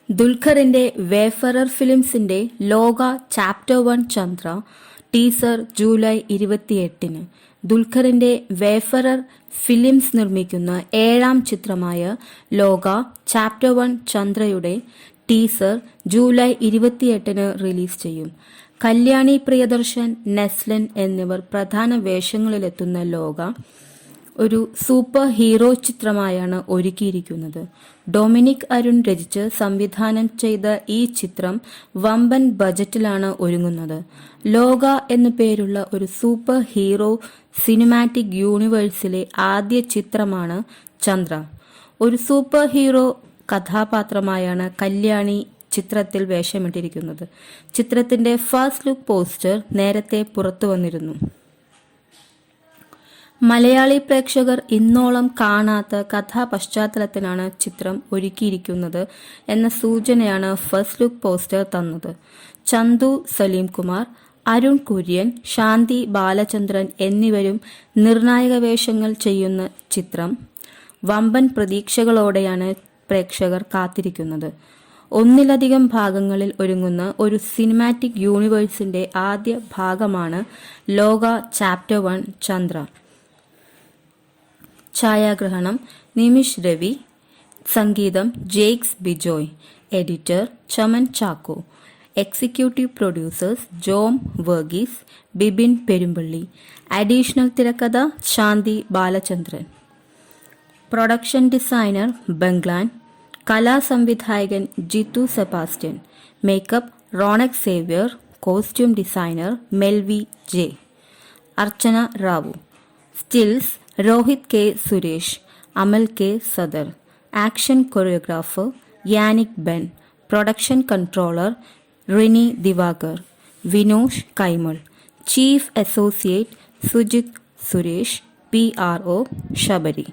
ദുൽഖറിന്റെ Wayfarer ഫിലിംസിന്റെ Lokah chapter 1 Chandra teaser July 28-ന്. ദുൽഖറിന്റെ വേഫറർ ഫിലിംസ് നിർമ്മിക്കുന്ന 7ാം ചിത്രമായ ലോക ചാപ്റ്റർ 1 ചന്ദ്രയുടെ ടീസർ ജൂലൈ 28-ന് റിലീസ് ചെയ്യും. കല്യാണി പ്രിയദർശൻ, നെസ്ലിൻ എന്നിവർ പ്രധാന വേഷങ്ങളിലെത്തുന്ന ലോക ഒരു സൂപ്പർ ഹീറോ ചിത്രമായാണ് ഒരുക്കിയിരിക്കുന്നത്. ഡൊമിനിക് അരുൺ രചിച്ച് സംവിധാനം ചെയ്ത ഈ ചിത്രം വമ്പൻ ബജറ്റിലാണ് ഒരുങ്ങുന്നത്. ലോക എന്നു പേരുള്ള ഒരു സൂപ്പർ ഹീറോ സിനിമാറ്റിക് യൂണിവേഴ്സിലെ ആദ്യ ചിത്രമാണ് ചന്ദ്ര. ഒരു സൂപ്പർ ഹീറോ കഥാപാത്രമായാണ് കല്യാണി ചിത്രത്തിൽ വേഷമിട്ടിരിക്കുന്നത്. ചിത്രത്തിന്റെ ഫസ്റ്റ് ലുക്ക് പോസ്റ്റർ നേരത്തെ പുറത്തുവന്നിരുന്നു. മലയാളി പ്രേക്ഷകർ ഇന്നോളം കാണാത്ത കഥാപശ്ചാത്തലത്തിനാണ് ചിത്രം ഒരുക്കിയിരിക്കുന്നത് എന്ന സൂചനയാണ് ഫസ്റ്റ് ലുക്ക് പോസ്റ്റർ തന്നത്. ചന്തു സലീം കുമാർ, അരുൺ കുര്യൻ, ശാന്തി ബാലചന്ദ്രൻ എന്നിവരും നിർണായക വേഷങ്ങൾ ചെയ്യുന്ന ചിത്രം വമ്പൻ പ്രതീക്ഷകളോടെയാണ് പ്രേക്ഷകർ കാത്തിരിക്കുന്നത്. ഒന്നിലധികം ഭാഗങ്ങളിൽ ഒരുങ്ങുന്ന ഒരു സിനിമാറ്റിക് യൂണിവേഴ്സിന്റെ ആദ്യ ഭാഗമാണ് ലോക ചാപ്റ്റർ 1 ചന്ദ്ര. ഛായാഗ്രഹണം നിമിഷ് രവി, സംഗീതം Jakes Bejoy, editor Chaman Chacko, executive producers Jom Varghese, Bibin Perumbally, additional തിരക്കഥ ശാന്തി ബാലചന്ദ്രൻ, പ്രൊഡക്ഷൻ ഡിസൈനർ ബംഗ്ലാൻ, കലാസംവിധായകൻ Jithu Sebastian, makeup Ronex Xavier, costume designer Melvy J, Archana Rao, stills Rohit K Suresh, Amal K Sadar, action choreographer Yannick Ben, production controller Rini Divakar, Vinosh Kaimal, chief associate Sujith Suresh, PRO Sabari.